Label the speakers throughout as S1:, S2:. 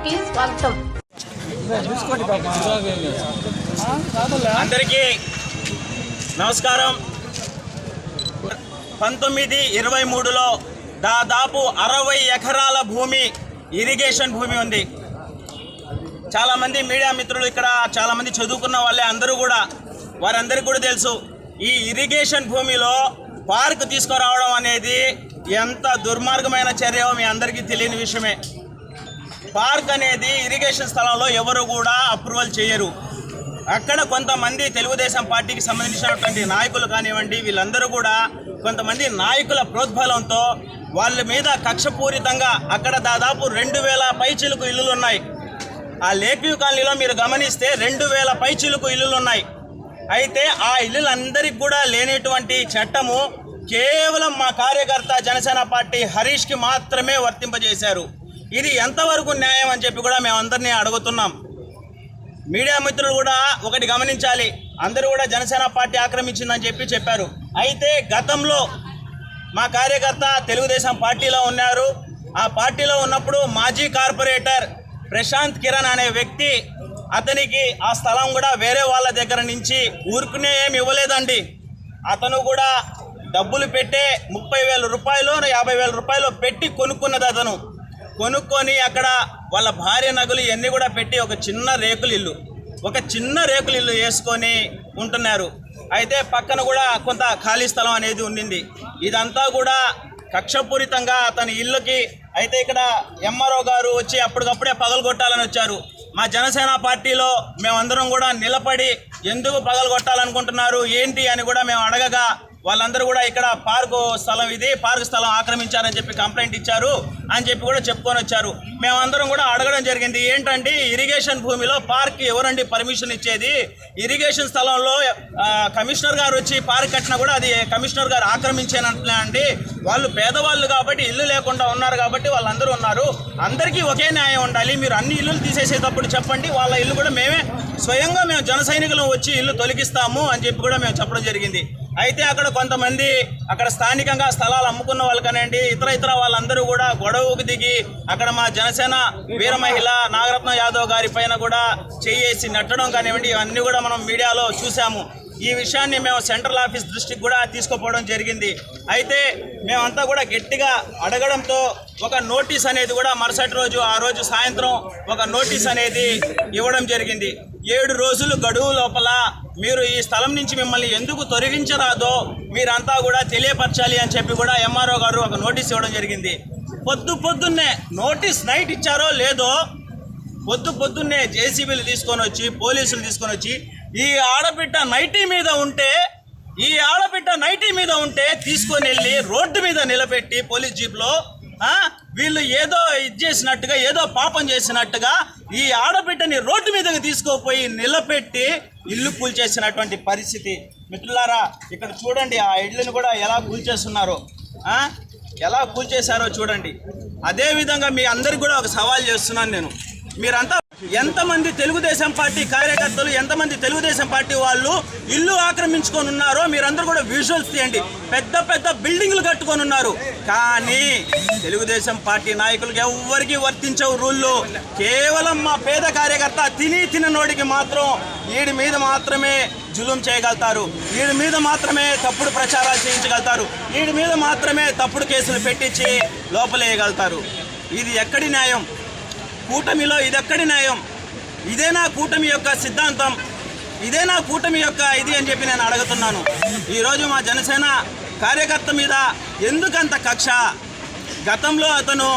S1: కి స్వాగతం.
S2: అందరికీ నమస్కారం. 1923లో దాదాపు 60 ఎకరాల భూమి ఇరిగేషన్ భూమి ఉంది. చాలామంది మీడియా మిత్రులు ఇక్కడ చాలామంది చదువుకున్న వాళ్ళే అందరూ కూడా వారందరికీ కూడా తెలుసు ఈ ఇరిగేషన్ భూమిలో పార్క్ తీసుకురావడం అనేది ఎంత దుర్మార్గమైన చర్యో మీ అందరికీ తెలియని విషయమే. పార్క్ అనేది ఇరిగేషన్ స్థలంలో ఎవరు కూడా అప్రూవల్ చేయరు. అక్కడ కొంతమంది తెలుగుదేశం పార్టీకి సంబంధించినటువంటి నాయకులు కానివ్వండి, వీళ్ళందరూ కూడా కొంతమంది నాయకుల ప్రోద్బలంతో వాళ్ళ మీద కక్షపూరితంగా అక్కడ దాదాపు 2000 పైచిలుకు ఇల్లులు ఉన్నాయి. ఆ లేక్ వ్యూ కాలనీలో మీరు గమనిస్తే 2000 పైచిలుకు ఇల్లులు ఉన్నాయి. అయితే ఆ ఇల్లులందరికీ కూడా లేనటువంటి చట్టము కేవలం మా కార్యకర్త జనసేన పార్టీ హరీష్కి మాత్రమే వర్తింపజేశారు. ఇది ఎంతవరకు న్యాయం అని చెప్పి కూడా మేమందరినీ అడుగుతున్నాం. మీడియా మిత్రులు కూడా ఒకటి గమనించాలి, అందరూ కూడా జనసేన పార్టీ ఆక్రమించిందని చెప్పారు. అయితే గతంలో మా కార్యకర్త తెలుగుదేశం పార్టీలో ఉన్నారు. ఆ పార్టీలో ఉన్నప్పుడు మాజీ కార్పొరేటర్ ప్రశాంత్ కిరణ్ అనే వ్యక్తి, అతనికి ఆ స్థలం కూడా వేరే వాళ్ళ దగ్గర నుంచి ఊరుకునే ఏమి ఇవ్వలేదండి. అతను కూడా డబ్బులు పెట్టే 30,000 రూపాయలు 50,000 రూపాయలు పెట్టి కొనుక్కున్నది. అతను కొనుక్కొని అక్కడ వాళ్ళ భార్య నగలు ఇవన్నీ కూడా పెట్టి ఒక చిన్న రేకుల ఇల్లు వేసుకొని ఉంటున్నారు. అయితే పక్కన కూడా కొంత ఖాళీ స్థలం అనేది ఉండింది. ఇదంతా కూడా కక్షపూరితంగా అతని ఇల్లుకి. అయితే ఇక్కడ ఎంఆర్ఓ గారు వచ్చి అప్పటికప్పుడే పగలగొట్టాలని వచ్చారు. మా జనసేన పార్టీలో మేమందరం కూడా నిలబడి ఎందుకు పగలగొట్టాలనుకుంటున్నారు ఏంటి అని కూడా మేము అడగగా వాళ్ళందరూ కూడా ఇక్కడ పార్కు స్థలం ఆక్రమించారని చెప్పి కంప్లైంట్ ఇచ్చారు అని చెప్పి కూడా చెప్పుకొని వచ్చారు. మేమందరం కూడా అడగడం జరిగింది, ఏంటంటే ఇరిగేషన్ భూమిలో పార్క్ ఎవరండి పర్మిషన్ ఇచ్చేది? ఇరిగేషన్ స్థలంలో కమిషనర్ గారు వచ్చి పార్క్ కట్టినా కూడా అది కమిషనర్ గారు ఆక్రమించేనట్లే అండి. వాళ్ళు పేదవాళ్ళు కాబట్టి ఇల్లు లేకుండా ఉన్నారు కాబట్టి వాళ్ళందరూ ఉన్నారు. అందరికీ ఒకే న్యాయం ఉండాలి. మీరు అన్ని ఇల్లులు తీసేసేటప్పుడు చెప్పండి, వాళ్ళ ఇల్లు కూడా స్వయంగా మేము జన సైనికులు వచ్చి ఇల్లు తొలగిస్తాము అని చెప్పి కూడా మేము చెప్పడం జరిగింది. అయితే అక్కడ కొంతమంది అక్కడ స్థానికంగా స్థలాలు అమ్ముకున్న వాళ్ళు కానివ్వండి, ఇతర వాళ్ళందరూ కూడా గొడవకు దిగి అక్కడ మా జనసేన వీర మహిళ నాగరత్న యాదవ్ గారి పైన కూడా చేసి నెట్టడం కానివ్వండి, ఇవన్నీ కూడా మనం మీడియాలో చూసాము. ఈ విషయాన్ని మేము సెంట్రల్ ఆఫీస్ దృష్టికి కూడా తీసుకుపోవడం జరిగింది. అయితే మేమంతా కూడా గట్టిగా అడగడంతో ఒక నోటీస్ అనేది కూడా మరుసటి రోజు ఆ రోజు సాయంత్రం ఒక నోటీస్ అనేది ఇవ్వడం జరిగింది. 7 రోజులు గడువు లోపల మీరు ఈ స్థలం నుంచి మిమ్మల్ని ఎందుకు తొలగించరాదో మీరంతా కూడా తెలియపరచాలి అని చెప్పి కూడా ఎంఆర్ఓ గారు ఒక నోటీస్ ఇవ్వడం జరిగింది. పొద్దున్నే నోటీస్ నైట్ ఇచ్చారో లేదో పొద్దున్నే జేసీబీలు తీసుకొని వచ్చి పోలీసులు తీసుకొని వచ్చి ఈ ఆడబిడ్డ నైటీ మీద ఉంటే తీసుకొని వెళ్ళి రోడ్డు మీద నిలబెట్టి పోలీస్ జీప్లో వీళ్ళు ఏదో చేసినట్టుగా ఏదో పాపం చేసినట్టుగా ఈ ఆడబిడ్డని రోడ్డు మీదకి తీసుకుపోయి నిలబెట్టి ఇల్లు కూల్చేసినటువంటి పరిస్థితి. మిత్రులారా, ఇక్కడ చూడండి ఆ ఇళ్ళని కూడా ఎలా కూల్చేశారో చూడండి. అదేవిధంగా మీ అందరికి కూడా ఒక సవాల్ చేస్తున్నాను నేను. మీరంతా ఎంతమంది తెలుగుదేశం పార్టీ కార్యకర్తలు, ఎంతమంది తెలుగుదేశం పార్టీ వాళ్ళు ఇల్లు ఆక్రమించుకొని ఉన్నారో మీరందరూ కూడా విజువల్స్ తీయండి. పెద్ద బిల్డింగ్లు కట్టుకొని ఉన్నారు. కానీ తెలుగుదేశం పార్టీ నాయకులకు ఎవ్వరికీ వర్తించవు రూళ్ళు. కేవలం మా పేద కార్యకర్త తిననోడికి మాత్రం వీడి మీద మాత్రమే జులుం చేయగలుగుతారు, వీడి మీద మాత్రమే తప్పుడు ప్రచారాలు చేయించగలుగుతారు, వీడి మీద మాత్రమే తప్పుడు కేసులు పెట్టించి లోపలేయగలుగుతారు. ఇది ఎక్కడి న్యాయం? కూటమిలో ఇదెక్కడి న్యాయం? ఇదేనా కూటమి యొక్క సిద్ధాంతం? ఇదేనా కూటమి యొక్క ఇది అని చెప్పి నేను అడుగుతున్నాను. ఈరోజు మా జనసేన కార్యకర్త మీద ఎందుకంత కక్ష? గతంలో అతను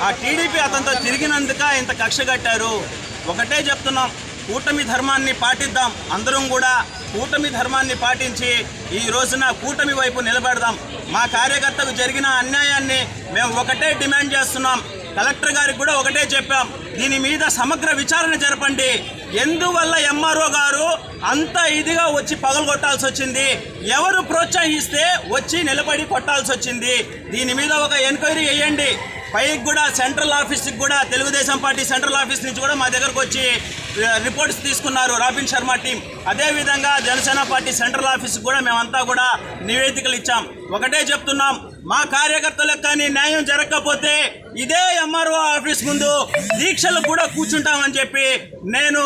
S2: ఆ టీడీపీ అతనితో తిరిగినందుక ఇంత కక్ష కట్టారు. ఒకటే చెప్తున్నాం, కూటమి ధర్మాన్ని పాటిద్దాం. అందరం కూడా కూటమి ధర్మాన్ని పాటించి ఈ రోజున కూటమి వైపు నిలబెడదాం. మా కార్యకర్తకు జరిగిన అన్యాయాన్ని మేము ఒకటే డిమాండ్ చేస్తున్నాం. కలెక్టర్ గారికి కూడా ఒకటే చెప్పాం, దీని మీద సమగ్ర విచారణ జరపండి. ఎందువల్ల ఎంఆర్ఓ గారు అంత ఇదిగా వచ్చి పగలగొట్టాల్సి వచ్చింది? ఎవరు ప్రోత్సహిస్తే వచ్చి నిలబడి కొట్టాల్సి వచ్చింది? దీని మీద ఒక ఎంక్వైరీ చేయండి. పైకి కూడా సెంట్రల్ ఆఫీస్కి కూడా తెలుగుదేశం పార్టీ సెంట్రల్ ఆఫీస్ నుంచి కూడా మా దగ్గరకు వచ్చి రిపోర్ట్స్ తీసుకున్నారు రాబిన్ శర్మ టీం. అదేవిధంగా జనసేన పార్టీ సెంట్రల్ ఆఫీస్ కూడా మేమంతా కూడా నివేదికలు ఇచ్చాం. ఒకటే చెప్తున్నాం, మా కార్యకర్తలకు కానీ న్యాయం జరగకపోతే ఇదే ఎంఆర్ఓ ఆఫీస్ ముందు దీక్షలు కూడా కూర్చుంటామని చెప్పి నేను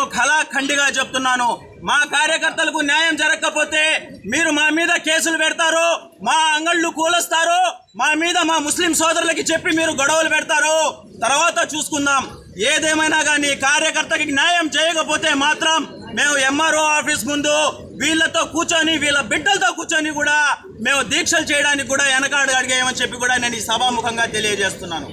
S2: ఖండిగా చెప్తున్నాను. మా కార్యకర్తలకు న్యాయం జరగకపోతే మీరు మా మీద కేసులు పెడతారు, మా అంగళ్ళు కూలుస్తారు, మా మీద మా ముస్లిం సోదరులకి చెప్పి మీరు గొడవలు పెడతారు. తర్వాత చూసుకుందాం. ఏదేమైనా కానీ కార్యకర్తకి న్యాయం చేయకపోతే మాత్రం మేము ఎంఆర్ఓ ఆఫీస్ ముందు వీళ్ళతో కూర్చొని వీళ్ళ బిడ్డలతో కూర్చొని కూడా మేము దీక్షలు చేయడానికి కూడా వెనకాడు అడిగామని చెప్పి కూడా నేను ఈ సభాముఖంగా తెలియజేస్తున్నాను.